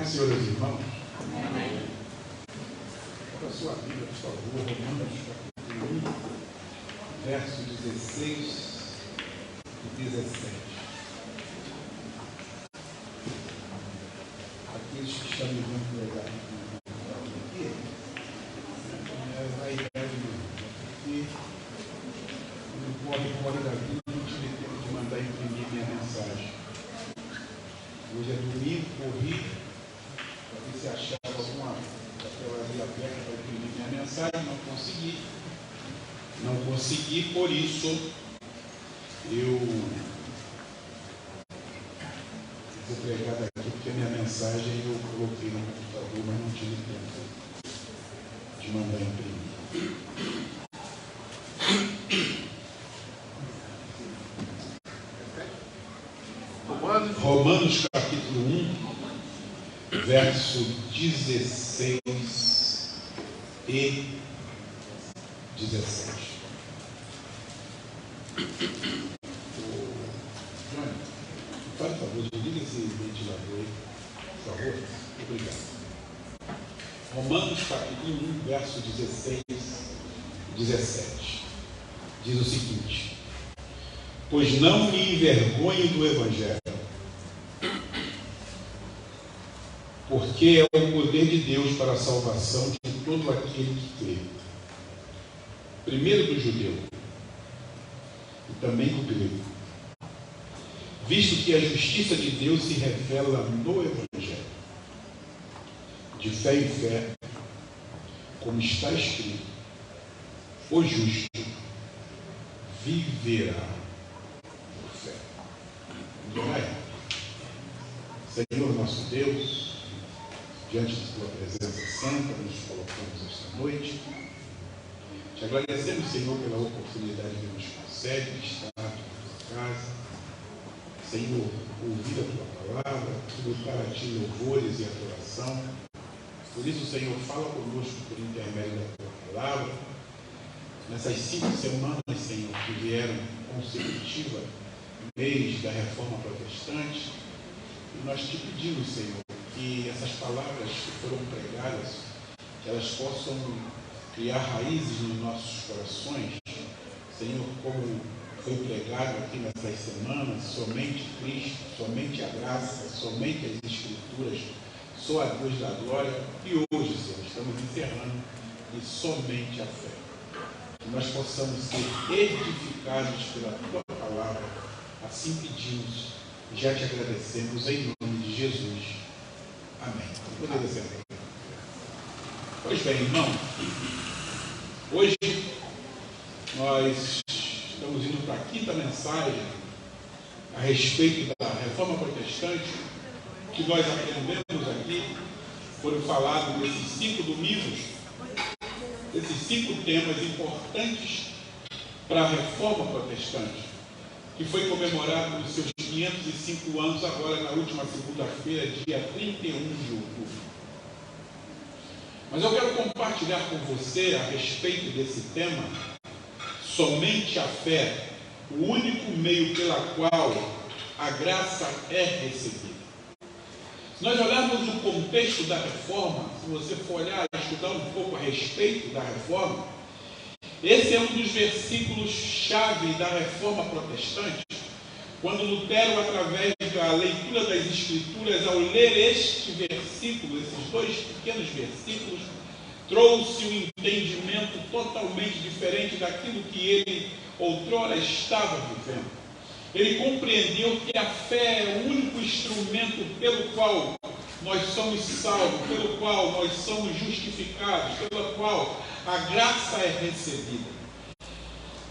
Paz, Senhor, os irmãos. Amém. Para a sua Bíblia, por favor, Romanos capítulo 1, verso 16 e 17. Aqueles que estão me vendo pregar aqui, vai aqui, no corre da vida, não tive tempo de mandar imprimir minha mensagem. Hoje é domingo, corri, para ver se achava alguma papelaria aberta para imprimir minha mensagem, não consegui, por isso eu vou pregar daqui, porque a minha mensagem eu coloquei no computador, mas não tive tempo de mandar imprimir. Romanos capítulo 1, verso 16 e 17. Johnny, faz favor, desliga esse ventilador aí, por favor. Obrigado. Romanos capítulo 1, verso 16 e 17. Diz o seguinte: pois não me envergonho do Evangelho, porque é o poder de Deus para a salvação de todo aquele que crê, primeiro do judeu e também do grego, visto que a justiça de Deus se revela no Evangelho, de fé em fé, como está escrito: o justo viverá por fé. Senhor nosso Deus, diante de tua presença santa, nos colocamos esta noite. Te agradecemos, Senhor, pela oportunidade que nos concede de estar na tua casa. Senhor, ouvir a tua palavra, tributar a ti louvores e adoração. Por isso, Senhor, fala conosco por intermédio da tua palavra. Nessas 5 semanas, Senhor, que vieram consecutivas, mês da Reforma Protestante, e nós te pedimos, Senhor, que essas palavras que foram pregadas, que elas possam criar raízes nos nossos corações. Senhor, como foi pregado aqui nessas semanas, somente Cristo, somente a graça, somente as Escrituras, só a Deus da glória. E hoje, Senhor, estamos encerrando e somente a fé. Que nós possamos ser edificados pela tua palavra. Assim pedimos e já te agradecemos em nome de Jesus. Amém. Poderia ser. Pois bem, irmão, hoje nós estamos indo para a 5ª mensagem a respeito da Reforma Protestante. Que nós aprendemos aqui, foram falados nesses 5 domingos, esses 5 temas importantes para a Reforma Protestante, que foi comemorado nos seus 505 anos, agora na última segunda-feira, dia 31 de outubro. Mas eu quero compartilhar com você a respeito desse tema, somente a fé, o único meio pela qual a graça é recebida. Se nós olharmos o contexto da Reforma, se você for olhar, estudar um pouco a respeito da Reforma, esse é um dos versículos-chave da Reforma Protestante, quando Lutero, através da leitura das Escrituras, ao ler este versículo, esses 2 pequenos versículos, trouxe um entendimento totalmente diferente daquilo que ele outrora estava vivendo. Ele compreendeu que a fé é o único instrumento pelo qual nós somos salvos, pelo qual nós somos justificados, pela qual a graça é recebida.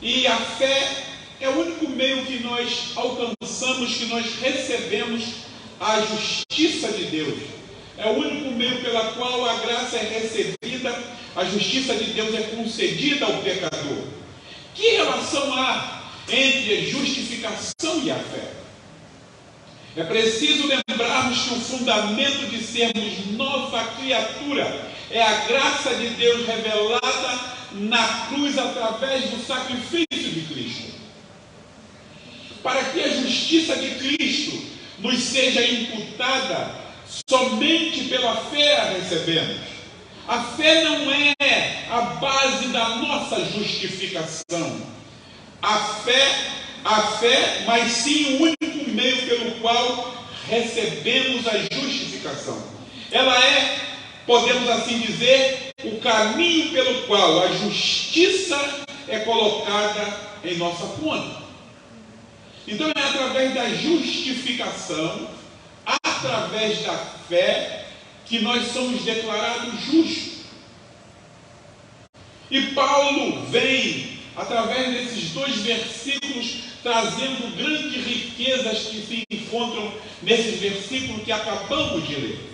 E a fé é o único meio que nós alcançamos, que nós recebemos a justiça de Deus. É o único meio pela qual a graça é recebida, a justiça de Deus é concedida ao pecador. Que relação há entre a justificação e a fé? É preciso lembrarmos que o fundamento de sermos nova criatura é a graça de Deus revelada na cruz através do sacrifício de Cristo. Para que a justiça de Cristo nos seja imputada, Somente pela fé a recebemos. A fé não é a base da nossa justificação. A fé, mas sim o único meio pelo qual recebemos a justificação. Ela é, podemos assim dizer, o caminho pelo qual a justiça é colocada em nossa conta. Então é através da justificação, através da fé, que nós somos declarados justos. E Paulo vem, através desses 2 versículos, trazendo grandes riquezas que se encontram nesses versículos que acabamos de ler.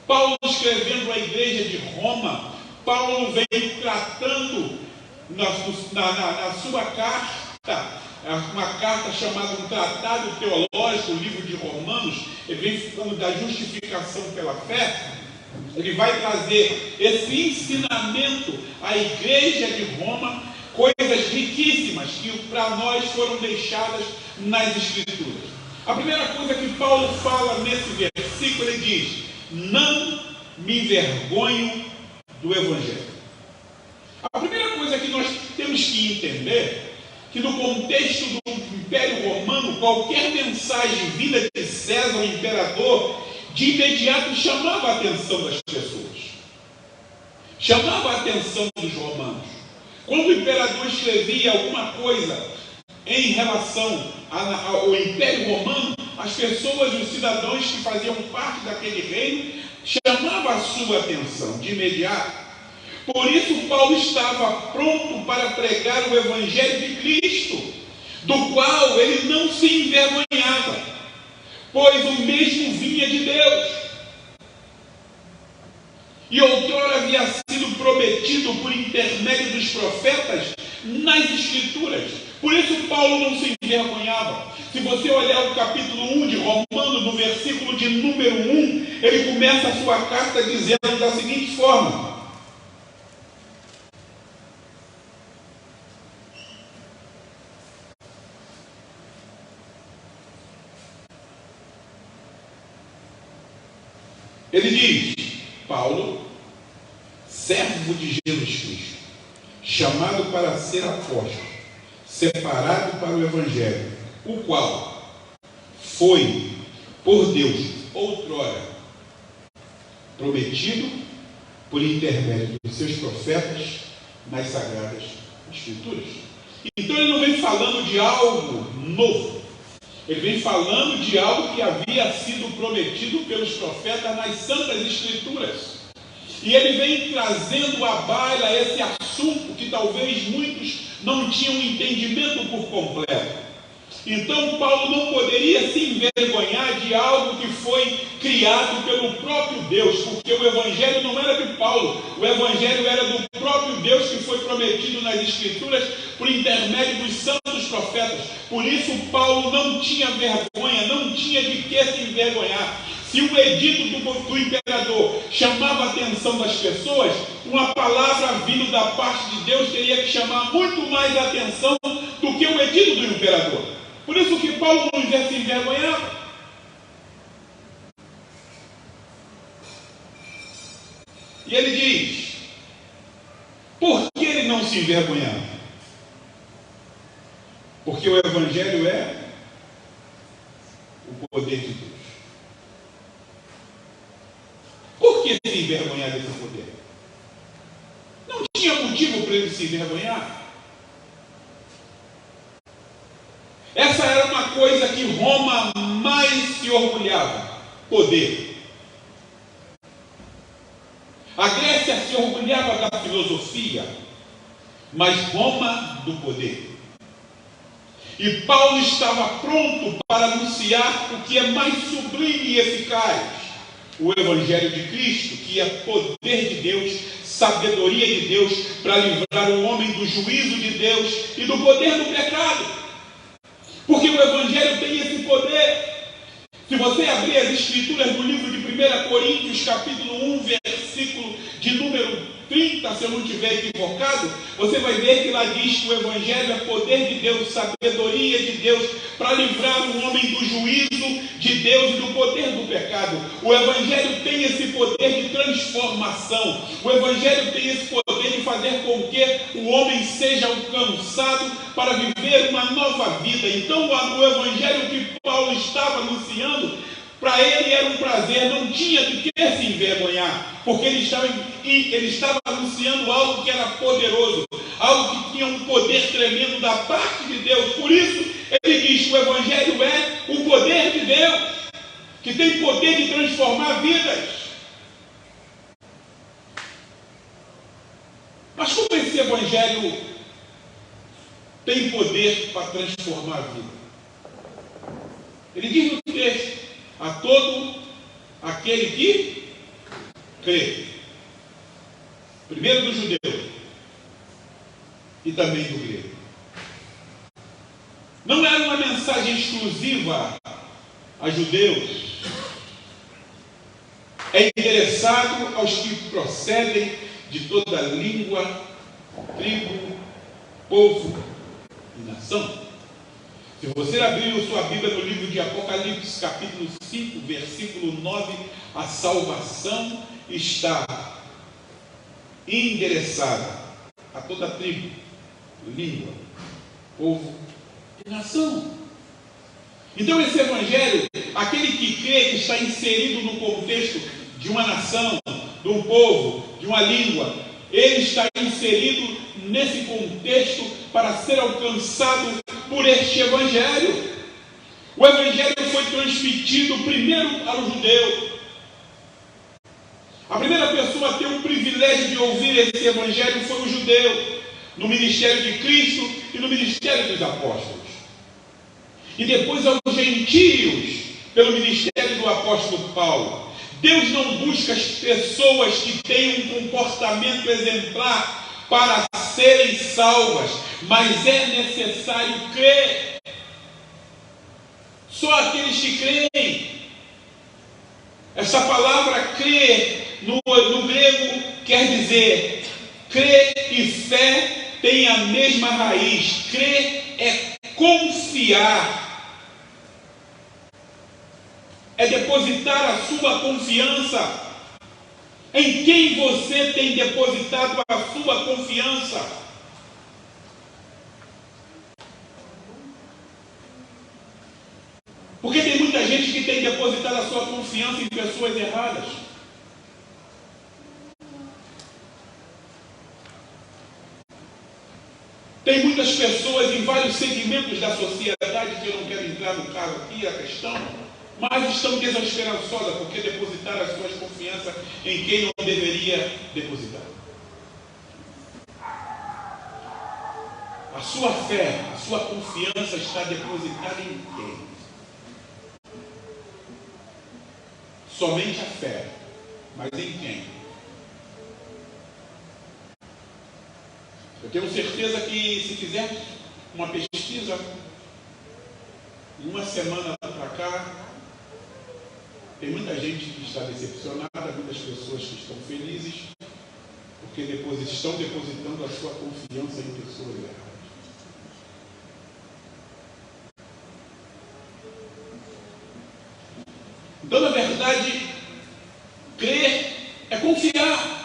Paulo escrevendo à igreja de Roma, Paulo vem tratando na sua carta, uma carta chamada um tratado teológico, o livro de Romanos. Ele vem falando da justificação pela fé. Ele vai trazer esse ensinamento à igreja de Roma, coisas riquíssimas que para nós foram deixadas nas Escrituras. A primeira coisa que Paulo fala nesse versículo, ele diz: não me envergonho do Evangelho. A primeira coisa que nós temos que entender, que no contexto do Império Romano, qualquer mensagem vinda de César, o imperador, de imediato chamava a atenção das pessoas, chamava a atenção dos romanos. Quando o imperador escrevia alguma coisa em relação ao Império Romano, as pessoas, os cidadãos que faziam parte daquele reino, chamavam a sua atenção de imediato. Por isso Paulo estava pronto para pregar o Evangelho de Cristo, do qual ele não se envergonhava, pois o mesmo vinha de Deus, e outrora havia sido prometido por intermédio dos profetas nas Escrituras. Por isso Paulo não se envergonhava. Se você olhar o capítulo 1 de Romanos, no versículo de número 1, ele começa a sua carta dizendo da seguinte forma: ele diz: Paulo, servo de Jesus Cristo, chamado para ser apóstolo, separado para o Evangelho, o qual foi por Deus outrora prometido por intermédio dos seus profetas nas Sagradas Escrituras. Então ele não vem falando de algo novo, ele vem falando de algo que havia sido prometido pelos profetas nas Santas Escrituras. E ele vem trazendo à baila esse assunto que talvez muitos não tinham entendimento por completo. Então Paulo não poderia se envergonhar de algo que foi criado pelo próprio Deus, porque o Evangelho não era de Paulo, o Evangelho era do próprio Deus, que foi prometido nas Escrituras por intermédio dos santos profetas. Por isso Paulo não tinha vergonha, não tinha de que se envergonhar. Se o edito do imperador chamava a atenção das pessoas, uma palavra vindo da parte de Deus teria que chamar muito mais a atenção do que o edito do imperador. Por isso que Paulo não ia se envergonhar. E ele diz: por que ele não se envergonhava? Porque o Evangelho é o poder de Deus. Por que se envergonhar desse poder? Não tinha motivo para ele se envergonhar. Essa era uma coisa que Roma mais se orgulhava: poder. A Grécia se orgulhava da filosofia, mas Roma do poder. E Paulo estava pronto para anunciar o que é mais sublime e eficaz: o Evangelho de Cristo, que é poder de Deus, sabedoria de Deus, para livrar o homem do juízo de Deus e do poder do pecado. Porque o Evangelho tem esse poder. Se você abrir as Escrituras no livro de 1 Coríntios, capítulo 1, versículo de número 30, se eu não estiver equivocado, você vai ver que lá diz que o Evangelho é poder de Deus, sabedoria de Deus, para livrar o homem do juízo de Deus e do poder do pecado. O Evangelho tem esse poder de transformação. O Evangelho tem esse poder de fazer com que o homem seja alcançado para viver uma nova vida. Então, o Evangelho que Paulo estava anunciando, para ele era um prazer, não tinha de que se envergonhar, porque ele estava anunciando algo que era poderoso, algo que tinha um poder tremendo da parte de Deus. Por isso, ele diz que o Evangelho é o poder de Deus, que tem poder de transformar vidas. Mas como esse Evangelho tem poder para transformar a vida? Ele diz no texto: a todo aquele que crê. Primeiro do judeu e também do grego. Não era uma mensagem exclusiva a judeus. É endereçado aos que procedem de toda língua, tribo, povo e nação. Se você abrir sua Bíblia no livro de Apocalipse, capítulo 5, versículo 9, a salvação está endereçada a toda tribo, língua, povo e nação. Então esse Evangelho, aquele que crê, que está inserido no contexto de uma nação, de um povo, de uma língua, ele está inserido nesse contexto para ser alcançado por este Evangelho. O Evangelho foi transmitido primeiro para o judeu. A primeira pessoa a ter o privilégio de ouvir esse Evangelho foi o judeu, no ministério de Cristo e no ministério dos apóstolos. E depois aos gentios, pelo ministério do apóstolo Paulo. Deus não busca as pessoas que têm um comportamento exemplar para serem salvas, mas é necessário crer. Só aqueles que creem. Essa palavra crer no grego quer dizer crer e fé têm a mesma raiz. Crer é confiar. É depositar a sua confiança. Em quem você tem depositado a sua confiança? Porque tem muita gente que tem depositado a sua confiança em pessoas erradas. Tem muitas pessoas em vários segmentos da sociedade, que eu não quero entrar no caso aqui, a questão, mas estão desesperançosas porque depositaram as suas confianças em quem não deveria depositar. A sua fé, a sua confiança está depositada em quem? Somente a fé, mas em quem? Eu tenho certeza que se fizer uma pesquisa, em uma semana para cá, tem muita gente que está decepcionada, muitas pessoas que estão felizes, porque estão depositando a sua confiança em pessoas erradas. Então, na verdade, crer é confiar.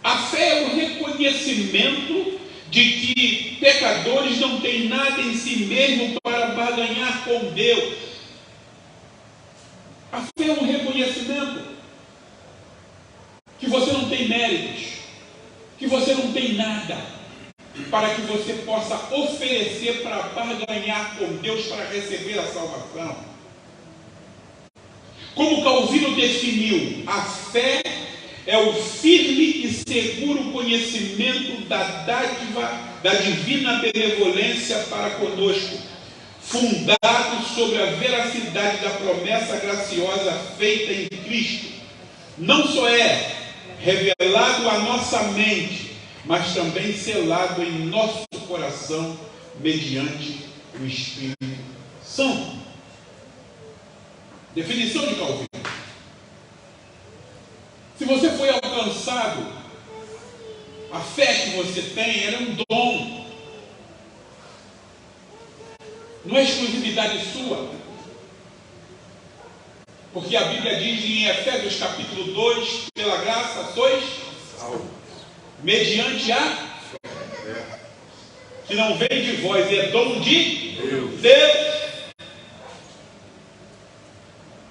A fé é o reconhecimento de que pecadores não têm nada em si mesmo para barganhar com Deus. A fé é um reconhecimento que você não tem méritos, que você não tem nada para que você possa oferecer para barganhar com Deus para receber a salvação. Como Calvino definiu, a fé é o firme e seguro conhecimento da dádiva da divina benevolência para conosco, fundado sobre a veracidade da promessa graciosa feita em Cristo. Não só é revelado à nossa mente, mas também selado em nosso coração mediante o Espírito Santo. Definição de Calvino. Se você foi alcançado, a fé que você tem era um dom. Não é exclusividade sua. Porque a Bíblia diz em Efésios capítulo 2, pela graça sois salvos, mediante a que não vem de vós, é dom de Deus.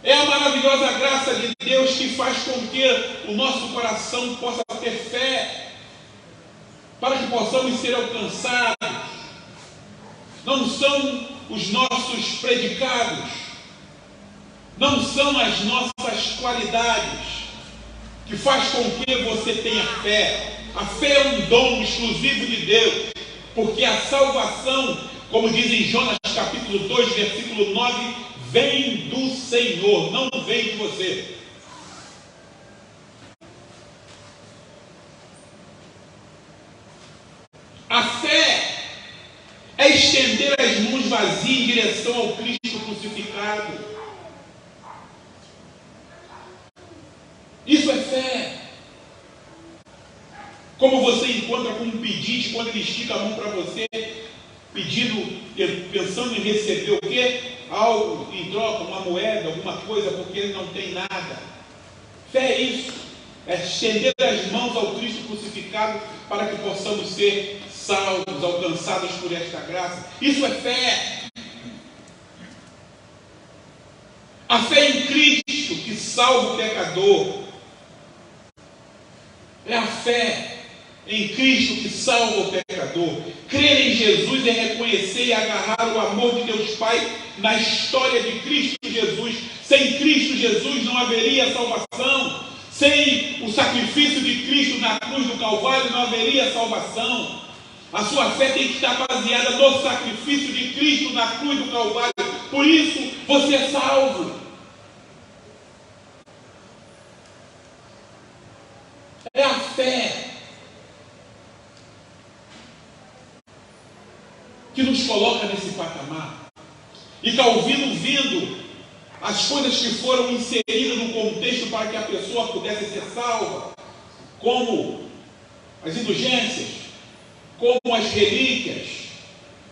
É a maravilhosa graça de Deus que faz com que o nosso coração possa ter fé, para que possamos ser alcançados. Não são os nossos predicados, não são as nossas qualidades que faz com que você tenha fé. A fé é um dom exclusivo de Deus, porque a salvação, como diz em Jonas capítulo 2, versículo 9, vem do Senhor, não vem de você. A fé é estender as mãos vazias em direção ao Cristo crucificado. Isso é fé. Como você encontra com um pedinte quando ele estica a mão para você, pedindo, pensando em receber o quê? Algo em troca, uma moeda, alguma coisa, porque ele não tem nada. Fé é isso. É estender as mãos ao Cristo crucificado para que possamos ser salvos, alcançados por esta graça. Isso é fé. A fé em Cristo que salva o pecador. É a fé em Cristo que salva o pecador. Crer em Jesus é reconhecer e agarrar o amor de Deus Pai na história de Cristo Jesus. Sem Cristo Jesus não haveria salvação. Sem o sacrifício de Cristo na cruz do Calvário não haveria salvação. A sua fé tem que estar baseada no sacrifício de Cristo na cruz do Calvário. Por isso você é salvo. É a fé que nos coloca nesse patamar. E Calvino, vendo as coisas que foram inseridas no contexto para que a pessoa pudesse ser salva, como as indulgências, como as relíquias,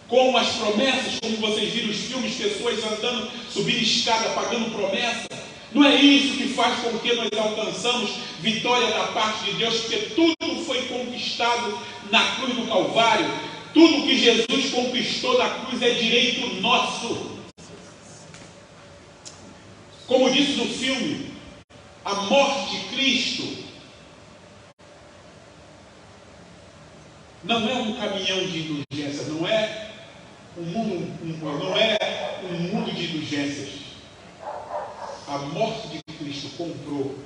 como as promessas, como vocês viram os filmes, pessoas andando, subindo escada, pagando promessa. Não é isso que faz com que nós alcançamos vitória da parte de Deus, porque tudo foi conquistado na cruz do Calvário. Tudo que Jesus conquistou na cruz é direito nosso. Como disse no filme, a morte de Cristo não é um caminhão de indulgência, não é um mundo de indulgências. A morte de Cristo comprou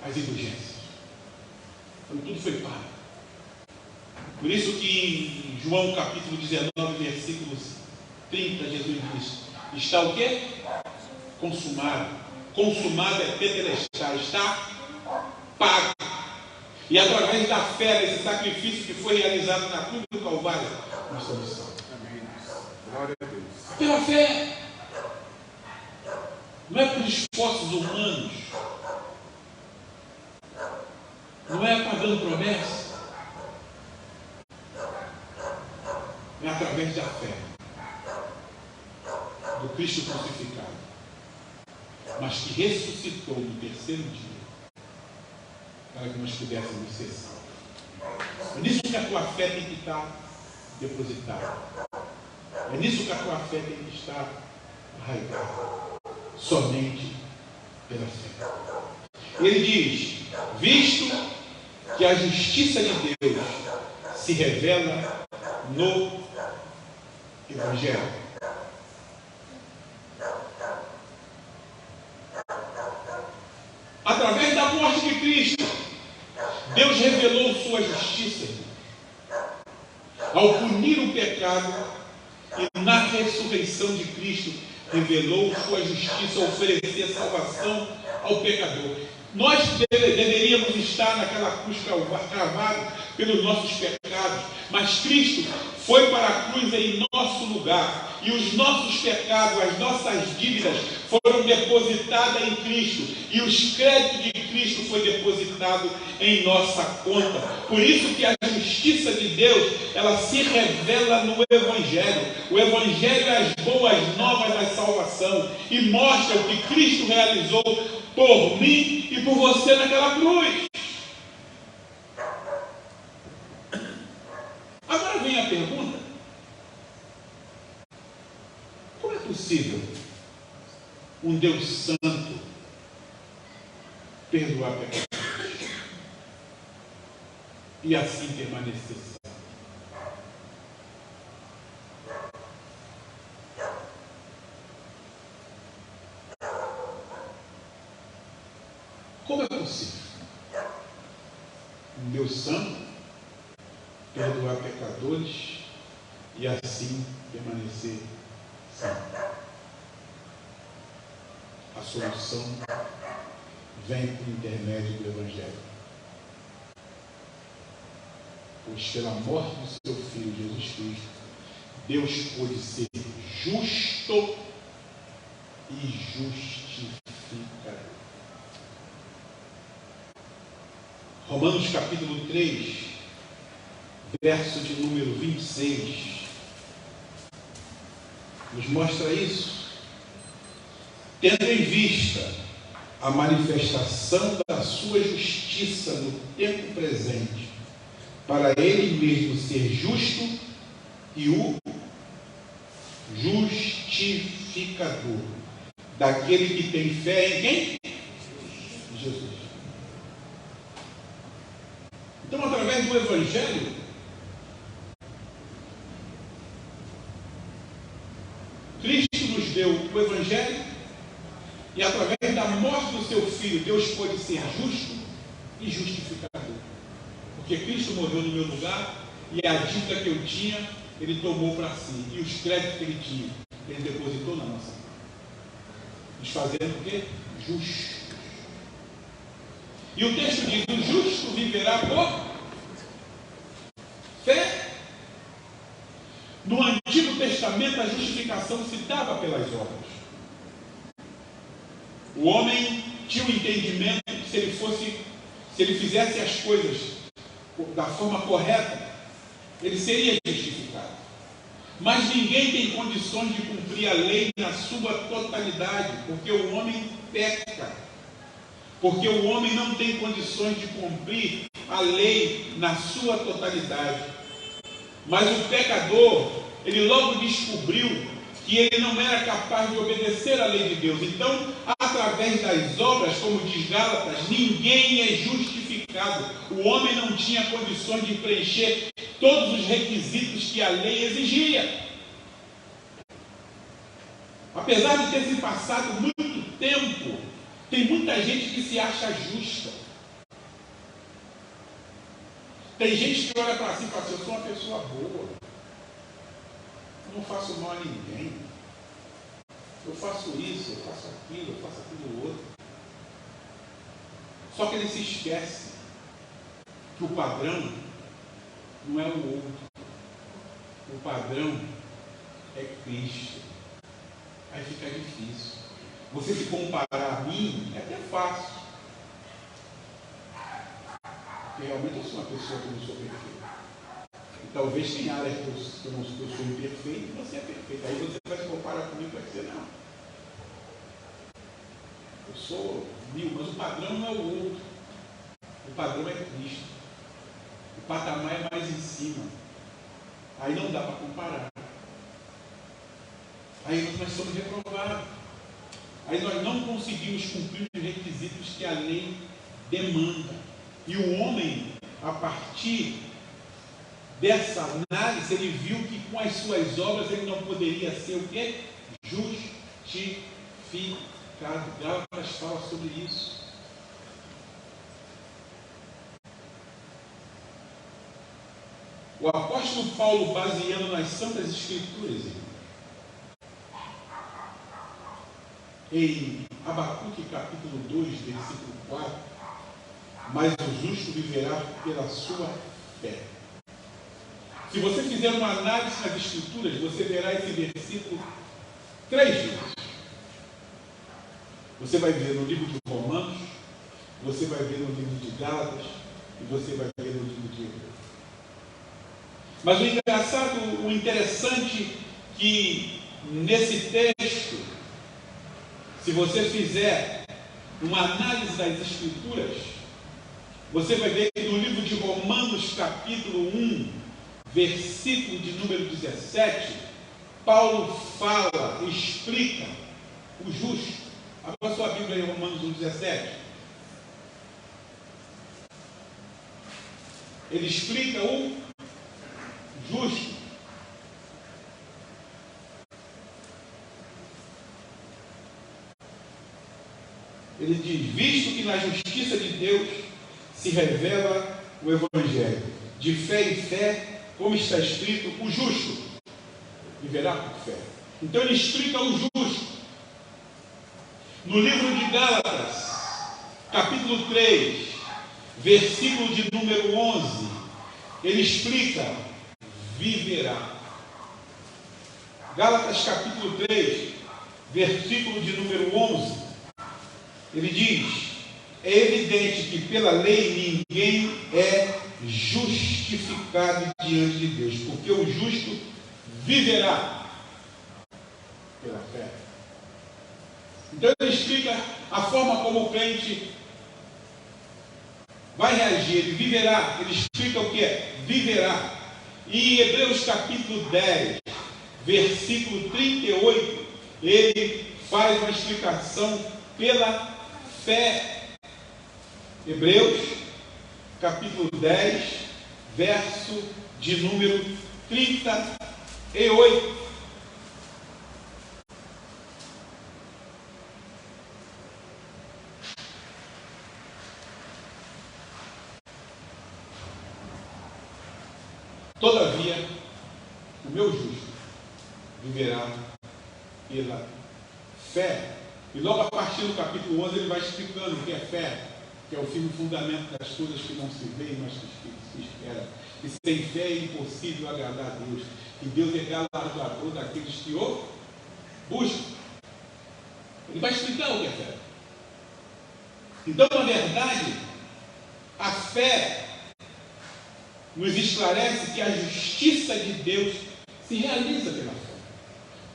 as indulgências. Então tudo foi pago. Por isso que em João capítulo 19, versículos 30, Jesus diz: está o quê? Consumado. Consumado é tetelestai, está pago. E através da fé, desse sacrifício que foi realizado na cruz do Calvário, nós somos salvos. Amém. Glória a Deus. Pela fé. Não é por esforços humanos. Não é pagando promessa. É através da fé do Cristo crucificado, mas que ressuscitou no terceiro dia para que nós pudéssemos ser salvos. É nisso que a tua fé tem que estar depositada. É nisso que a tua fé tem que estar arraigada. Somente pela fé. Ele diz: visto que a justiça de Deus se revela no Evangelho. Através da morte de Cristo, Deus revelou sua justiça. Ao punir o pecado e na ressurreição de Cristo, revelou sua justiça, oferecer salvação ao pecador. Nós deveríamos estar naquela cruz cravada pelos nossos pecados, mas Cristo foi para a cruz em nosso lugar, e os nossos pecados, as nossas dívidas foram depositadas em Cristo, e os créditos de Cristo foi depositado em nossa conta. Por isso que a justiça de Deus, ela se revela no Evangelho. O Evangelho é as boas novas da salvação e mostra o que Cristo realizou por mim e por você naquela cruz. Agora vem a pergunta: como é possível um Deus santo perdoar pecados e assim permanecer santo? Como é possível um Deus santo perdoar pecadores e assim permanecer santo? A solução vem por intermédio do Evangelho. Pois pela morte do seu Filho Jesus Cristo, Deus pôde ser justo e justificador. Romanos capítulo 3, verso de número 26, nos mostra isso. Tendo em vista a manifestação da sua justiça no tempo presente, para ele mesmo ser justo e o justificador daquele que tem fé em quem? Jesus. Então, através do Evangelho, Cristo nos deu o Evangelho, e através da morte do seu Filho, Deus pode ser justo e justificador. Porque Cristo morreu no meu lugar, e a dívida que eu tinha, Ele tomou para si. E os créditos que Ele tinha, Ele depositou na nossa mão. Nos fazendo o quê? Justos. E o texto diz: o justo viverá por fé. No Antigo Testamento, a justificação se dava pelas obras. O homem tinha o entendimento que se ele fizesse as coisas da forma correta, ele seria justificado. Mas ninguém tem condições de cumprir a lei na sua totalidade, porque o homem peca. Porque o homem não tem condições de cumprir a lei na sua totalidade. Mas o pecador, ele logo descobriu que ele não era capaz de obedecer à lei de Deus. Então, através das obras, como diz Gálatas, ninguém é justificado. O homem não tinha condições de preencher todos os requisitos que a lei exigia. Apesar de ter se passado muito tempo, tem muita gente que se acha justa. Tem gente que olha para si e fala assim: eu sou uma pessoa boa, eu não faço mal a ninguém, eu faço isso, eu faço aquilo outro. Só que ele se esquece que o padrão não é o outro, o padrão é Cristo. Aí fica difícil. Você se comparar a mim é até fácil, porque realmente eu sou uma pessoa que não sou perfeita. E talvez tem áreas que eu sou imperfeito e você é perfeito. Aí você vai se comparar comigo e vai dizer: não, eu sou mil, mas o padrão não é o outro. O padrão é Cristo. O patamar é mais em cima. Aí não dá para comparar. Aí nós somos reprovados. Aí nós não conseguimos cumprir os requisitos que a lei demanda. E o homem, a partir dessa análise, ele viu que com as suas obras ele não poderia ser o quê? Justificado. Gálatas fala sobre isso. O apóstolo Paulo, baseando nas Santas Escrituras, em Abacuque capítulo 2, versículo 4, mas o justo viverá pela sua fé. Se você fizer uma análise nas Escrituras, você verá esse versículo 3 vezes. Você vai ver no livro de Romanos, você vai ver no livro de Gálatas e você vai ver no livro de Hebreus. Mas o engraçado, o interessante que nesse texto, se você fizer uma análise das Escrituras, você vai ver que no livro de Romanos, capítulo 1, versículo de número 17, Paulo fala, explica o justo. Abra sua Bíblia em Romanos 1, 17. Ele explica o justo. Ele diz: visto que na justiça de Deus se revela o Evangelho, de fé em fé, como está escrito, o justo viverá por fé. Então ele explica o justo. No livro de Gálatas, capítulo 3, versículo de número 11, ele explica: viverá. Gálatas capítulo 3, versículo de número 11, ele diz: é evidente que pela lei ninguém é justificado diante de Deus, porque o justo viverá pela fé. Então ele explica a forma como o crente vai reagir. Ele viverá. Ele explica o que é viverá. E em Hebreus capítulo 10, versículo 38, ele faz uma explicação pela fé. Hebreus capítulo 10, verso de número 38. Todavia, o meu justo viverá pela fé. E logo a partir do capítulo 11 ele vai explicando o que é fé, que é o firme fundamento das coisas que não se veem, mas que se espera. E sem fé é impossível agradar a Deus. E Deus é galardoador daqueles que o buscam. Ele vai explicar o que é fé. Então, na verdade, a fé nos esclarece que a justiça de Deus se realiza pela fé.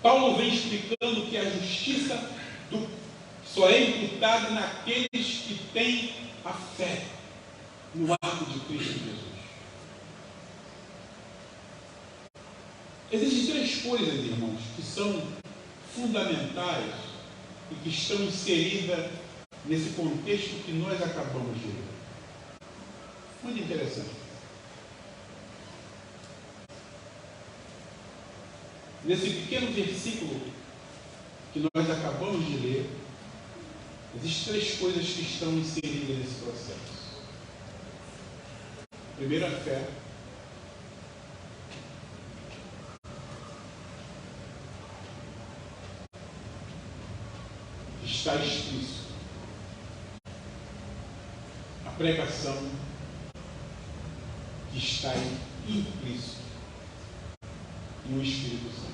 Paulo vem explicando que a justiça só é imputada naqueles que têm a fé no ato de Cristo Jesus. Existem três coisas, irmãos, que são fundamentais e que estão inseridas nesse contexto que nós acabamos de ler. Muito interessante. Nesse pequeno versículo que nós acabamos de ler, existem três coisas que estão inseridas nesse processo. Primeiro, a fé. Está explícito. A pregação que está implícito. E o Espírito Santo.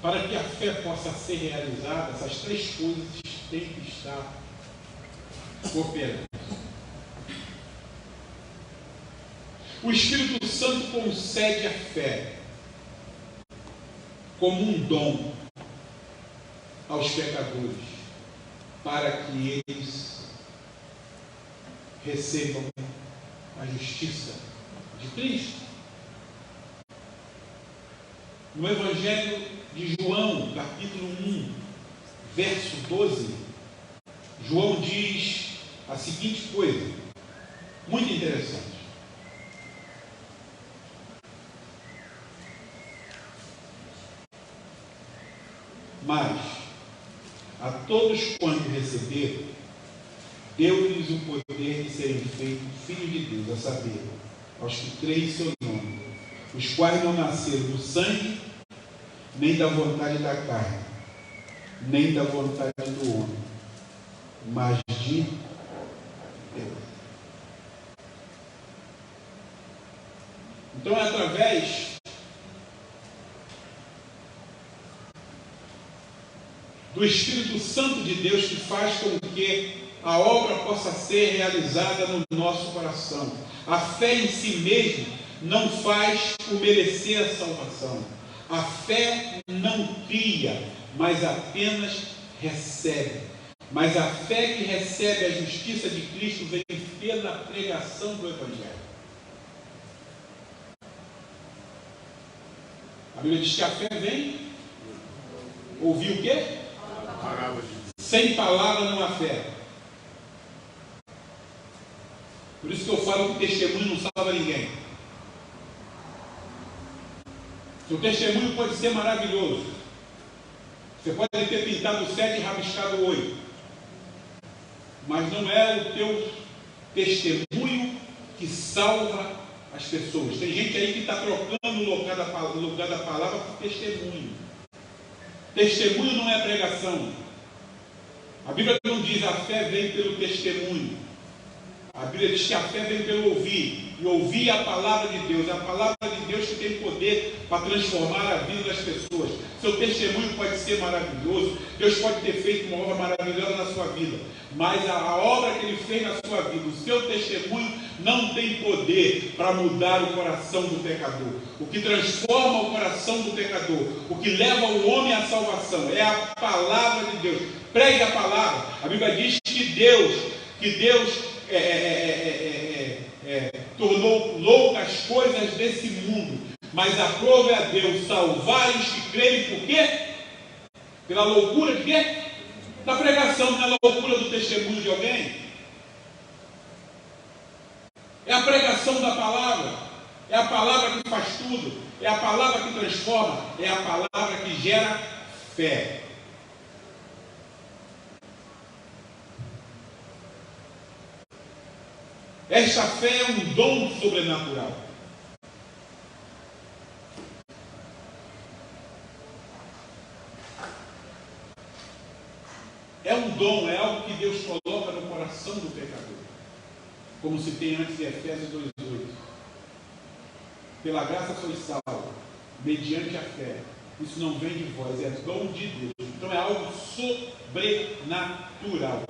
Para que a fé possa ser realizada, essas três coisas têm que estar cooperando. O Espírito Santo concede a fé como um dom aos pecadores, para que eles recebam a justiça de Cristo. No Evangelho de João, capítulo 1, verso 12, João diz a seguinte coisa, muito interessante. Mas a todos quantos receberam, deu-lhes o poder de serem feitos filhos de Deus, a saber, aos que creem em seu nome, os quais não nasceram do sangue, nem da vontade da carne, nem da vontade do homem, mas de Deus. Então é através do Espírito Santo de Deus que faz com que a obra possa ser realizada no nosso coração. A fé em si mesmo não faz por merecer a salvação. A fé não cria, mas apenas recebe. Mas a fé que recebe a justiça de Cristo vem pela pregação do Evangelho. A Bíblia diz que a fé vem. Ouvir o quê? Sem palavra não há fé. Por isso que eu falo que testemunho não salva ninguém. Seu testemunho pode ser maravilhoso. Você pode ter pintado 7 e rabiscado 8. Mas não é o teu testemunho que salva as pessoas. Tem gente aí que está trocando o lugar da palavra por testemunho. Testemunho não é pregação. A Bíblia não diz a fé vem pelo testemunho. A Bíblia diz que a fé vem pelo ouvir. E ouvir a palavra de Deus. É a palavra de Deus que tem poder para transformar a vida das pessoas. Seu testemunho pode ser maravilhoso. Deus pode ter feito uma obra maravilhosa na sua vida. Mas a obra que Ele fez na sua vida, o seu testemunho não tem poder para mudar o coração do pecador. O que transforma o coração do pecador, o que leva o homem à salvação, é a palavra de Deus. Pregue a palavra. A Bíblia diz que Deus tornou loucas as coisas desse mundo, mas aprove a Deus salvar os que creem. Por quê? Pela loucura de quê? Da pregação, não é a loucura do testemunho de alguém. É a pregação da palavra. É a palavra que faz tudo. É a palavra que transforma. É a palavra que gera fé. Esta fé é um dom sobrenatural. É um dom, é algo que Deus coloca no coração do pecador. Como se tem antes em Efésios 2:8. Pela graça sois salvos, mediante a fé. Isso não vem de vós, é dom de Deus. Então é algo sobrenatural.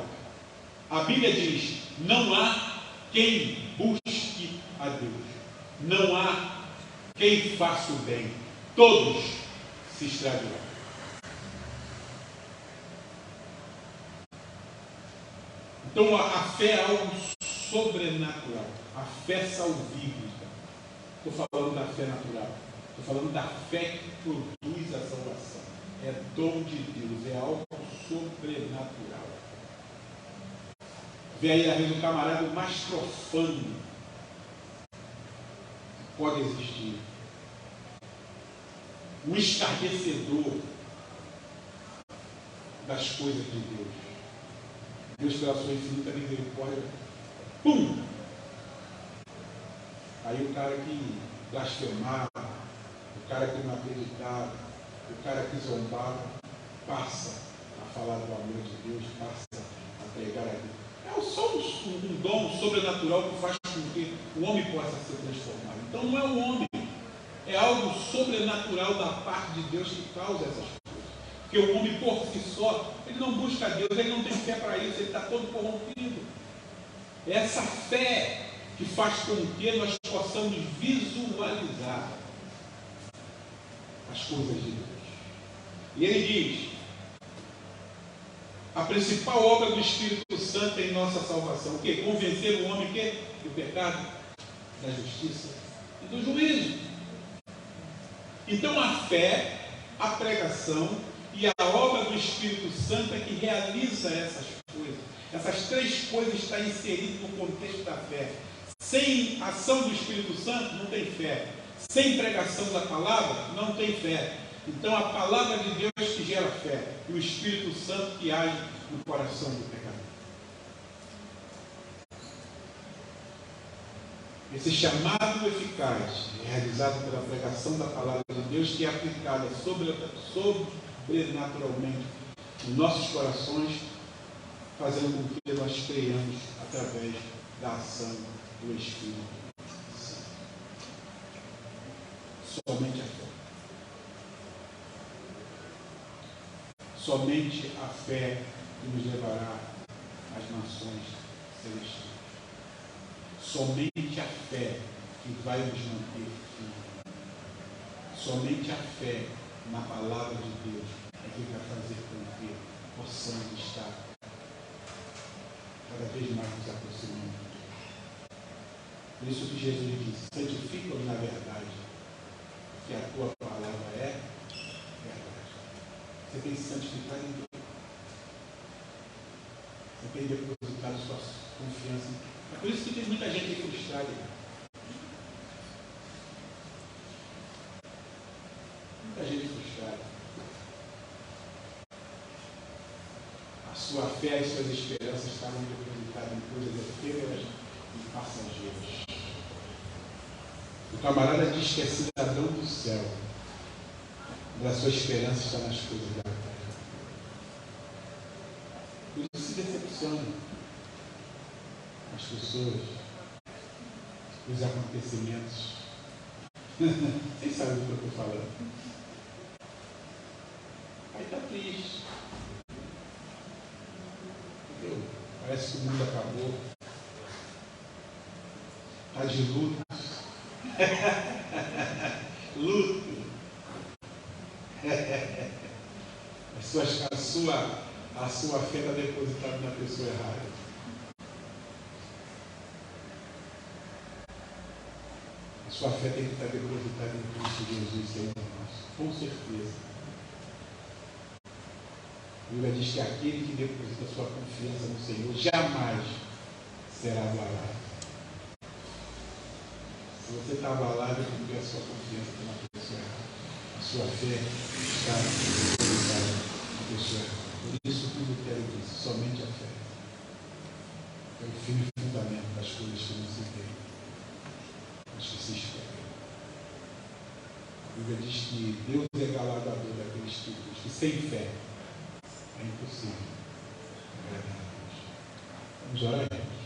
A Bíblia diz: não há quem busque a Deus. Não há quem faça o bem. Todos se extraviarão. Então a fé é algo sobrenatural. A fé salvífica. Estou falando da fé natural. Estou falando da fé que produz a salvação. É dom de Deus. É algo sobrenatural. Vê aí, às vezes, o camarada mais profano que pode existir. Um escarnecedor das coisas de Deus. Deus, pela sua infinita misericórdia, pum! Aí o cara que blasfemava, o cara que não acreditava, o cara que zombava, passa a falar do amor de Deus, passa a pregar a Deus. É só um dom sobrenatural que faz com que o homem possa ser transformado. Então não é o homem, é algo sobrenatural da parte de Deus que causa essas coisas. Porque o homem por si só, ele não busca Deus, ele não tem fé para isso, ele está todo corrompido. É essa fé que faz com que nós possamos visualizar as coisas de Deus. E ele diz: a principal obra do Espírito Santo em nossa salvação, o quê? Convencer o homem quê? Do pecado, da justiça e do juízo. Então a fé, a pregação e a obra do Espírito Santo é que realiza essas coisas. Essas três coisas estão inseridas no contexto da fé. Sem ação do Espírito Santo não tem fé. Sem pregação da palavra não tem fé. Então a palavra de Deus que gera fé e o Espírito Santo que age no coração do pecador. Esse chamado eficaz, realizado pela pregação da palavra de Deus, que é aplicada sobrenaturalmente em nossos corações, fazendo com que nós creiamos através da ação do Espírito Santo. Somente a fé. Somente a fé que nos levará às nações celestiais. Somente a fé que vai nos manter firmes. Somente a fé na palavra de Deus é que vai fazer com que possamos estar cada vez mais nos aproximando de Deus. Por isso que Jesus disse: santifica-os na verdade, que a tua palavra é verdade. Você tem se santificado em Deus. Você tem depositado sua confiança em Deus. É por isso que tem muita gente frustrada. Muita gente frustrada. A sua fé e as suas esperanças estavam depositadas em coisas efêmeras e passageiras. O camarada diz que é cidadão do céu, mas a sua esperança está nas coisas da terra. Por isso se decepciona as pessoas, os acontecimentos. Vocês sabem do que eu estou falando. Aí está triste. Entendeu? Parece que o mundo acabou. Está de luto. Luto. A sua fé está depositada na pessoa errada. A sua fé tem que estar depositada em Cristo Jesus, Senhor nosso. Com certeza. A Bíblia diz que aquele que deposita sua confiança no Senhor jamais será abalado. Se você está abalado, é porque a sua confiança está na pessoa errada. A sua fé está depositada na pessoa errada. Por isso que o Lutero disse: somente a fé é o firme fundamento das coisas que não se veem, mas que se esperam. A Bíblia diz que Deus é galardoador daqueles títulos que sem fé é impossível agradar a Deus. Vamos orar, irmãos?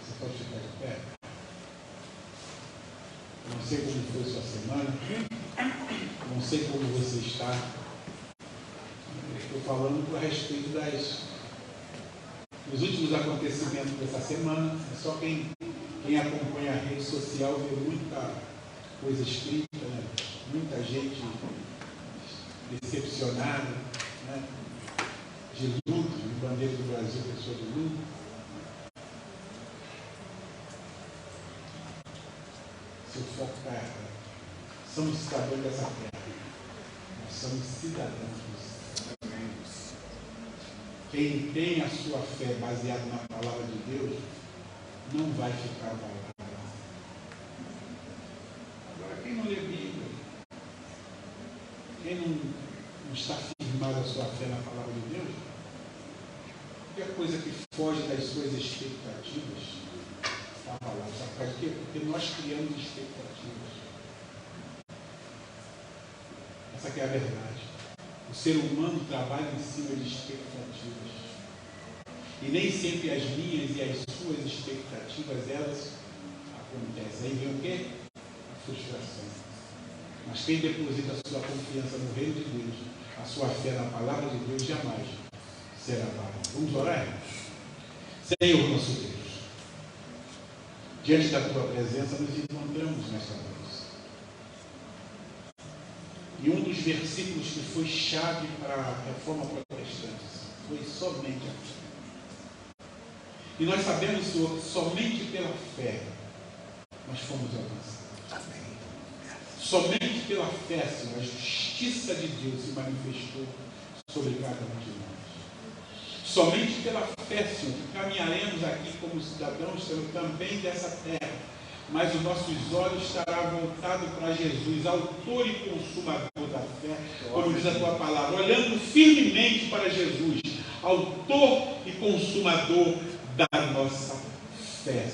Você pode ficar de pé? Eu não sei como foi sua semana, não sei como você está. Estou falando a respeito dos últimos acontecimentos dessa semana. É só quem acompanha a rede social vê muita coisa escrita, né? Muita gente decepcionada, né? De luto, de bandeira do Brasil, pessoa de luto. Seu foco está errado. Somos cidadãos dessa terra. Nós somos cidadãos do céu. Quem tem a sua fé baseada na palavra de Deus não vai ficar abalado. Agora, quem não lê Bíblia, quem não está firmado a sua fé na palavra de Deus, qualquer coisa que foge das suas expectativas está abalado. Sabe por quê? Porque nós criamos expectativas. Essa que é a verdade. O ser humano trabalha em cima de expectativas. E nem sempre as minhas e as suas expectativas, elas acontecem. Aí vem o quê? A frustração. Mas quem deposita a sua confiança no reino de Deus, a sua fé na palavra de Deus, jamais será abalado. Vamos orar? Senhor nosso Deus, diante da tua presença nos encontramos nesta noite. E um dos versículos que foi chave para a reforma protestante foi somente a fé. E nós sabemos, Senhor, que somente pela fé nós fomos alcançados. Amém. Somente pela fé, Senhor, a justiça de Deus se manifestou sobre cada um de nós. Somente pela fé, Senhor, que caminharemos aqui como cidadãos, Senhor, também dessa terra. Mas os nossos olhos estarão voltados para Jesus, autor e consumador da fé, como diz a tua palavra, olhando firmemente para Jesus, autor e consumador da nossa fé.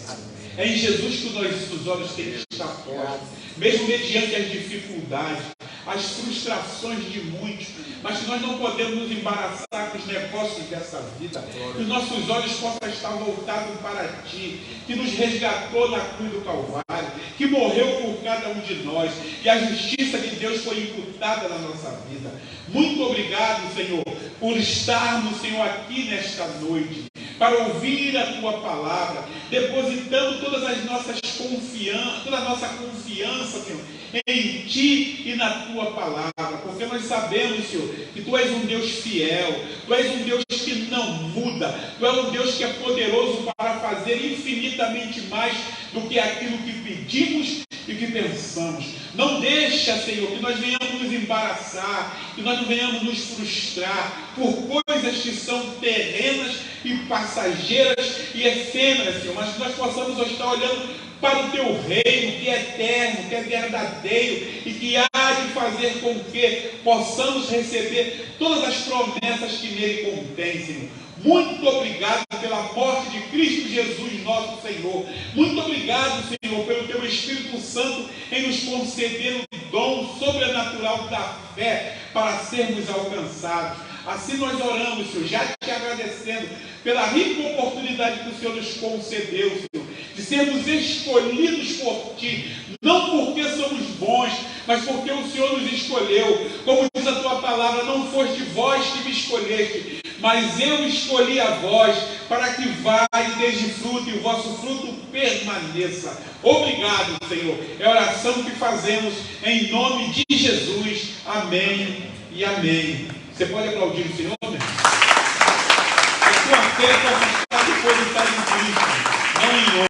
É em Jesus que os nossos olhos têm que estar postos, mesmo mediante as dificuldades, as frustrações de muitos, mas que nós não podemos nos embaraçar com os negócios dessa vida, que os nossos olhos possam estar voltados para Ti, que nos resgatou na cruz do Calvário, que morreu por cada um de nós, e a justiça de Deus foi imputada na nossa vida. Muito obrigado, Senhor, por estarmos, Senhor, aqui nesta noite, para ouvir a Tua palavra, depositando toda a nossa confiança, Senhor, em Ti e na Tua palavra, porque nós sabemos, Senhor, que Tu és um Deus fiel, Tu és um Deus que não muda, Tu és um Deus que é poderoso para fazer infinitamente mais do que aquilo que pedimos e que pensamos. Não deixa, Senhor, que nós venhamos nos embaraçar, que nós não venhamos nos frustrar por coisas que são terrenas e passageiras e efêmeras, Senhor, mas que nós possamos estar olhando para o Teu reino, que é eterno, que é verdadeiro e que há de fazer com que possamos receber todas as promessas que nele contém, Senhor. Muito obrigado pela morte de Cristo Jesus, nosso Senhor. Muito obrigado, Senhor, pelo Teu Espírito Santo em nos conceder o dom sobrenatural da fé para sermos alcançados. Assim nós oramos, Senhor, já te agradecendo pela rica oportunidade que o Senhor nos concedeu, Senhor, de sermos escolhidos por Ti, não porque somos bons, mas porque o Senhor nos escolheu. Como diz a Tua palavra, não foste vós que me escolheste, mas eu escolhi a vós, para que vá e deis fruto, e o vosso fruto permaneça. Obrigado, Senhor. É a oração que fazemos em nome de Jesus. Amém e amém. Você pode aplaudir o Senhor, né? A tua fé pode estar depositada em